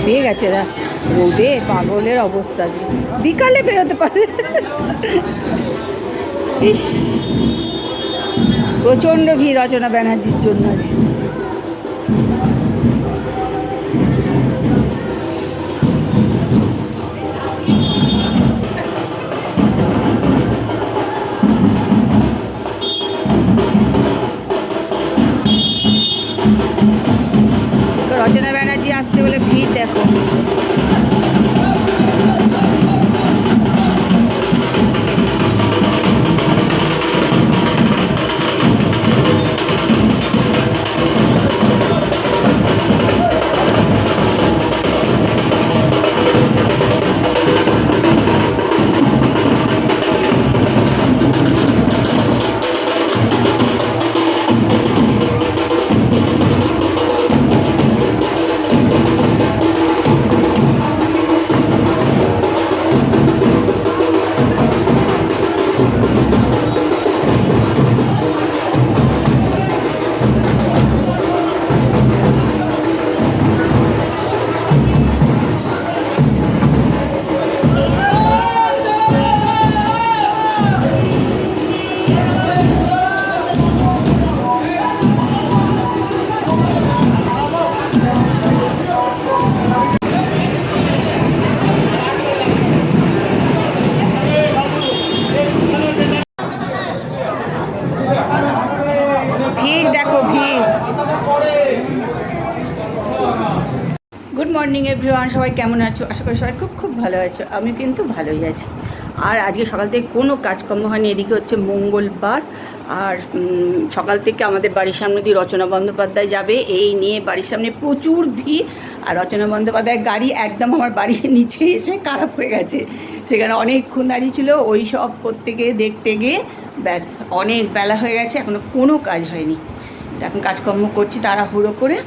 হাঁপিয়ে গেছে এরা, রোদে পাগলের অবস্থা, যে বিকালে বেরোতে পারে। ইস, প্রচণ্ড ভিড় রচনা ব্যানার্জির জন্য আজ। রচনা ব্যানার্জি আসছে বলে ভিড় দেখো। ভিড় দেখো, ভিড়। গুড মর্নিং এভরিওয়ান, সবাই কেমন আছো? আশা করি সবাই খুব খুব ভালো আছো। আমি কিন্তু ভালোই আছি। আর আজকে সকাল থেকে কোনো কাজকর্ম হয়নি। এদিকে হচ্ছে মঙ্গলবার, আর সকাল থেকে আমাদের বাড়ির সামনে দিয়ে রচনা বন্দ্যোপাধ্যায় যাবে, এই নিয়ে বাড়ির সামনে প্রচুর ভিড়। আর রচনা বন্দ্যোপাধ্যায়ের গাড়ি একদম আমার বাড়ির নিচে এসে খারাপ হয়ে গেছে, সেখানে অনেকক্ষণ দাঁড়িয়ে ছিল। ওই সব করতে গিয়ে দেখতে গিয়ে ব্যাস অনেক বেলা হয়ে গেছে, এখনও কোনো কাজ হয়নি। এখন কাজকর্ম করছি তাড়াহুড়ো করে।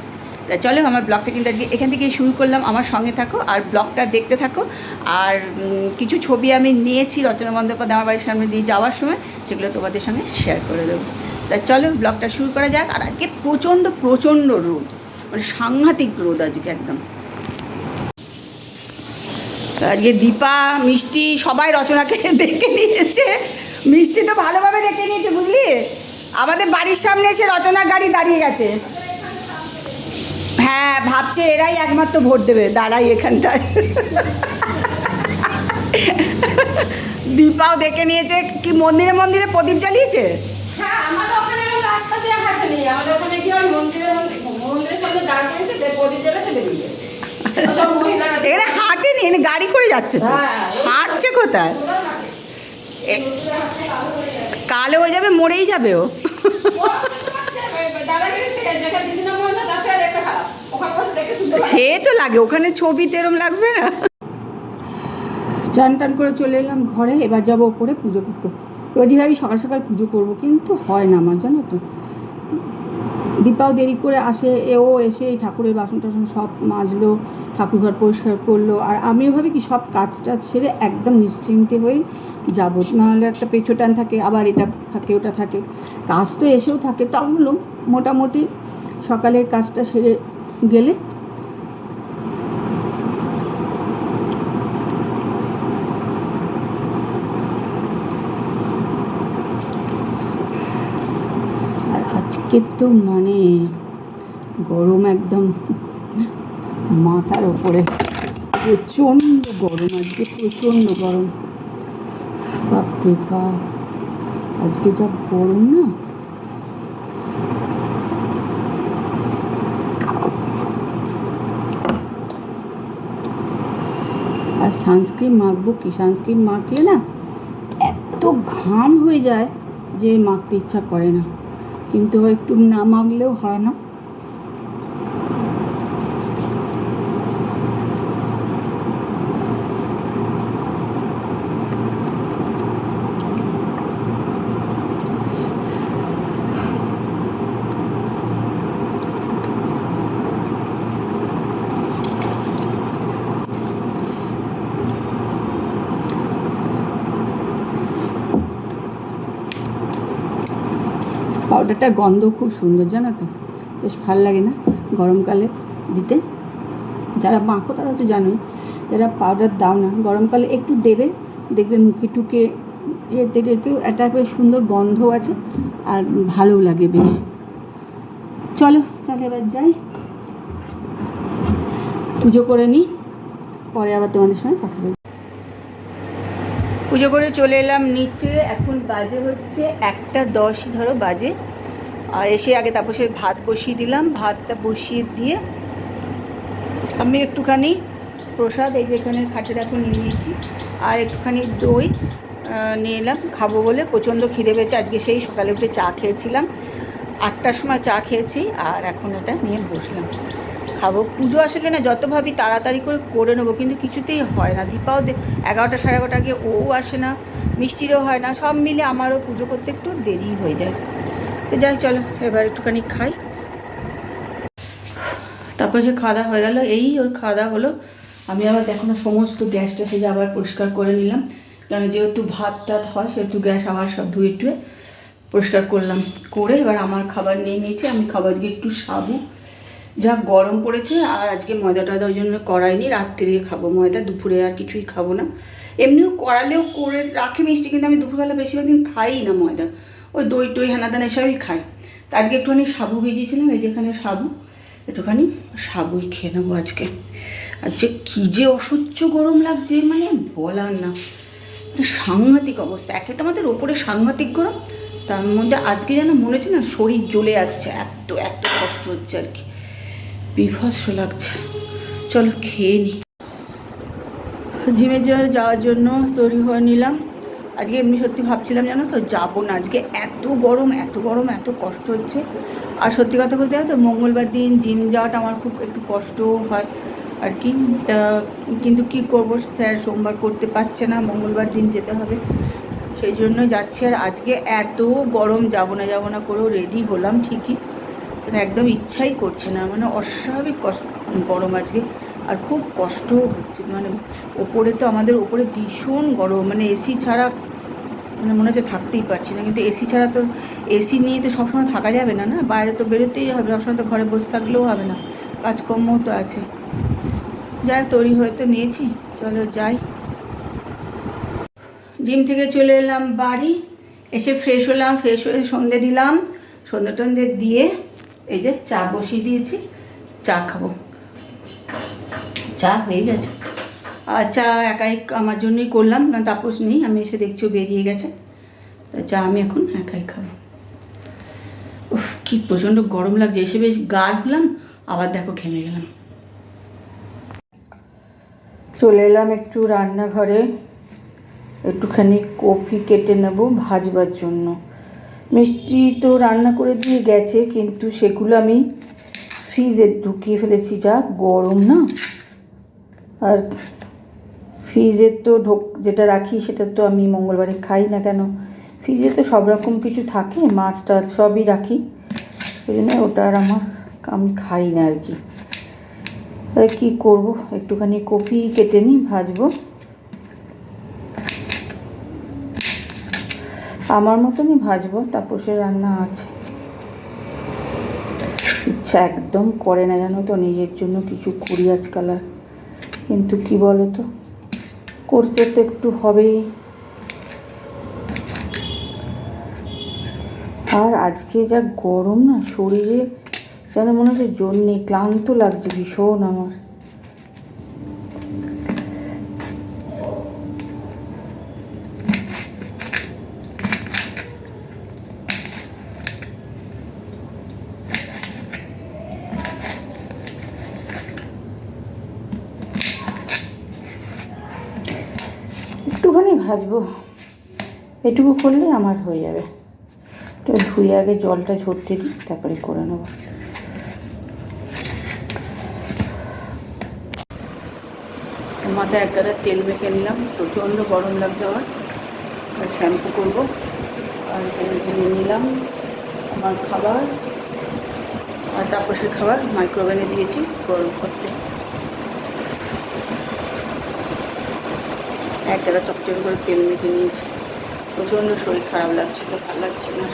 তা চলো, আমার ব্লগটা কিন্তু আজকে এখান থেকেই শুরু করলাম। আমার সঙ্গে থাকো আর ব্লগটা দেখতে থাকো। আর কিছু ছবি আমি নিয়েছি রচনা বন্দ্যোপাধ্যায় আমার বাড়ির সামনে দিয়ে যাওয়ার সময়, সেগুলো তোমাদের সঙ্গে শেয়ার করে দেবো। তা চলো, ব্লগটা শুরু করা যাক। আর আজকে প্রচণ্ড প্রচণ্ড রোদ, মানে সাংঘাতিক রোদ আজকে একদম। আজকে দীপা, মিষ্টি সবাই রচনাকে দেখে নিয়েছে। মিষ্টি তো ভালোভাবে দেখে নিয়েছে, বুঝলি? আমাদের বাড়ির সামনে এসে রচনার গাড়ি দাঁড়িয়ে গেছে। হ্যাঁ, ভাবছে এরাই একমাত্র ভোট দেবে, দাঁড়াই এখানটায়। দীপাও দেখে নিয়েছে। কি মন্দিরে মন্দিরে প্রদীপ জ্বালিয়েছে? এখানে হাঁটেনি, এখানে গাড়ি করে যাচ্ছে তো। হাঁটছে কোথায়? কালো হয়ে যাবে, মরেই যাবে ও। সে তো লাগে, ওখানে ছবিতে এরম লাগবে না। চান টান করে চলে এলাম ঘরে। এবার যাবো ওপরে পুজো করতে। রোজই ভাবি সকাল সকাল পুজো করবো, কিন্তু হয় না আমার, জানো তো। দীপাও দেরি করে আসে, এও এসে এই ঠাকুরের বাসন টাসন সব মাজলো, ঠাকুরঘর পরিষ্কার করলো। আর আমিও ভাবি কি সব কাজ টাজ সেরে একদম নিশ্চিন্তে হয়ে যাবো, নাহলে একটা পেছো টান থাকে, আবার এটা থাকে ওটা থাকে, কাজ তো এসেও থাকে। তাহলে মোটামুটি সকালের কাজটা সেরে গেলে আজকে তো মানে গরম একদম মাথার ওপরে, প্রচণ্ড গরম আজকে, প্রচণ্ড গরম। বাপরে বাপ, আজকে যা গরম না। আর সানস্ক্রিন মাখবো কি, সানস্ক্রিন মাখলে না এত ঘাম হয়ে যায় যে মাখতে ইচ্ছা করে না, কিন্তু একটু না মাখলেও হয় না। পাউডারটার গন্ধ খুব সুন্দর, জানো তো, বেশ ভালো লাগে না গরমকালে দিতে। যারা মাখো তারা তো জানোই, যারা পাউডার দাও না গরমকালে একটু দেবে, দেখবে মুখে টুকে এতে একটু একটা বেশ সুন্দর গন্ধ আছে আর ভালোও লাগে বেশ। চলো তাহলে এবার যাই, পুজো করে নিই, পরে আবার তোমাদের সঙ্গে কথা বলবো। পুজো করে চলে এলাম নিচে, এখন বাজে হচ্ছে 1:10 ধরো বাজে। আর এসে আগে তাপসের ভাত বসিয়ে দিলাম, ভাতটা বসিয়ে দিয়ে আমি একটুখানি প্রসাদ এই যেখানে খাটে দেখো নিয়ে নিয়েছি, আর একটুখানি দই নিয়ে এলাম খাবো বলে। প্রচণ্ড খিদে পেয়েছে আজকে, সেই সকালে উঠে চা খেয়েছিলাম, 8টার সময় চা খেয়েছি, আর এখন এটা নিয়ে বসলাম খাবো। পুজো আসলে না যত ভাবি তাড়াতাড়ি করে নেবো, কিন্তু কিছুতেই হয় না। দীপাও 11টা 11:30 আগে ও আসে না, মিষ্টিরও হয় না, সব মিলে আমারও পুজো করতে একটু দেরি হয়ে যায়। তো যাই, চলো এবার একটুখানি খাই। তারপর যে খাওয়া দাওয়া হয়ে গেল, এই ওর খাওয়া দাওয়া হলো। আমি আবার দেখো না সমস্ত গ্যাসটা সেজে আবার পরিষ্কার করে নিলাম, কারণ যেহেতু ভাত টাত হয় সেহেতু গ্যাস আবার সব ধুয়ে টুয়ে পরিষ্কার করলাম। করে এবার আমার খাবার নিয়ে নিয়েছি। আমি খাবো আজকে একটু সাবু, যা গরম পড়েছে, আর আজকে ময়দা টয়দা ওই জন্য করাইনি, রাত্রে খাবো ময়দা, দুপুরে আর কিছুই খাবো না। এমনিও করালেও করে রাখে মিষ্টি, কিন্তু আমি দুপুরবেলা বেশিরভাগ দিন খাই না ময়দা, ওই দই টই হেনাদানা এসবই খাই। তা আজকে একটুখানি সাবু ভিজিয়েছিলাম, এই যেখানে সাবু, একটুখানি সাবুই খেয়ে নেবো আজকে। আর যে কী যে অসহ্য গরম লাগছে মানে বলার না, সাংঘাতিক অবস্থা। একে তো আমাদের ওপরে সাংঘাতিক গরম, তার মধ্যে আজকে যেন মনে হচ্ছে না শরীর জ্বলে যাচ্ছে, এত এত কষ্ট হচ্ছে আর কি, বিভৎস লাগছে। চলো খেয়ে নিই। জিমে যাওয়ার জন্য তৈরি হয়ে নিলাম। আজকে এমনি সত্যি ভাবছিলাম জানো তো যাবো না, আজকে এত গরম এত গরম, এত কষ্ট হচ্ছে। আর সত্যি কথা বলতে জানো তো মঙ্গলবার দিন জিম যাওয়াটা আমার খুব একটু কষ্টও হয় আর কি। কিন্তু কী করবো, স্যার সোমবার করতে পারছে না, মঙ্গলবার দিন যেতে হবে, সেই জন্য যাচ্ছি। আর আজকে এত গরম, যাবো না করেও রেডি হলাম ঠিকই, কিন্তু একদম ইচ্ছাই করছে না, মানে অস্বাভাবিক গরম আজকে। আর খুব কষ্টও হচ্ছে, মানে ওপরে তো আমাদের ওপরে ভীষণ গরম, মানে এসি ছাড়া মানে মনে হচ্ছে থাকতেই পারছি না। কিন্তু এসি ছাড়া তো, এসি নিয়ে তো সবসময় থাকা যাবে না, না বাইরে তো বেরোতেই হবে, সবসময় তো ঘরে বসে থাকলেও হবে না, কাজকর্মও তো আছে। যাই, তৈরি হয়ে তো নিয়েছি, চলো যাই। জিম থেকে চলে এলাম বাড়ি, এসে ফ্রেশ হলাম, ফ্রেশ হয়ে সন্ধে দিলাম, সন্ধে টন্ধে দিয়ে এই যে চা বসিয়ে দিয়েছি, চা খাবো। চা হয়ে গেছে, আর চা একাই আমার জন্যই করলাম, কারণ তাপস নেই, আমি এসে দেখছি ও বেরিয়ে গেছে, তা চা আমি এখন একাই খাবো। উফ কি প্রচণ্ড গরম লাগছে, এসে বেশ গা ধুলাম, আবার দেখো ঘেমে গেলাম। চলে এলাম একটু রান্নাঘরে, একটুখানি কফি কেটে নেব ভাজবার জন্য। মিষ্টি তো রান্না করে দিয়ে গেছে, কিন্তু সেগুলো আমি ফ্রিজে ঢুকিয়ে ফেলেছি, যা গরম না। আর ফ্রিজে তো যেটা রাখি সেটা তো আমি মঙ্গলবারে খাই না, কেন ফ্রিজে তো সব রকম কিছু থাকে, মাছ টাছ সবই রাখি, ওই জন্য ওটা আর আমি খাই না আর কি। কী করবো, একটুখানি কফি কেটে নিই, ভাজবো। আমার মতনই ভাজবো, তাপসের রান্না আছে। ইচ্ছা একদম করে না জানো তো নিজের জন্য কিছু করি আজকাল, আর কিন্তু কি বলো তো, করতে তো একটু হবেই। আর আজকে যা গরম না, শরীরে যেন মনে হচ্ছে জোর নেই, ক্লান্ত লাগছে ভীষণ আমার। একটুখানি ভাজবো, এটুকু করলে আমার হয়ে যাবে। তো ধুয়ে আগে জলটা ঝরতে দিই, তারপরে করে নেব। মাথায় এক গাদা তেল মেখে নিলাম, প্রচণ্ড গরম লাগছে আমার, আর শ্যাম্পু করবো। আর এখানে ধুয়ে নিলাম আমার খাবার, আর তাপসের খাবার মাইক্রোওভেনে দিয়েছি গরম করতে। এক গাদা চকচকে করে তেল মেখে নিয়েছি, প্রচণ্ড শরীর খারাপ লাগছিল, ভালো লাগছে না।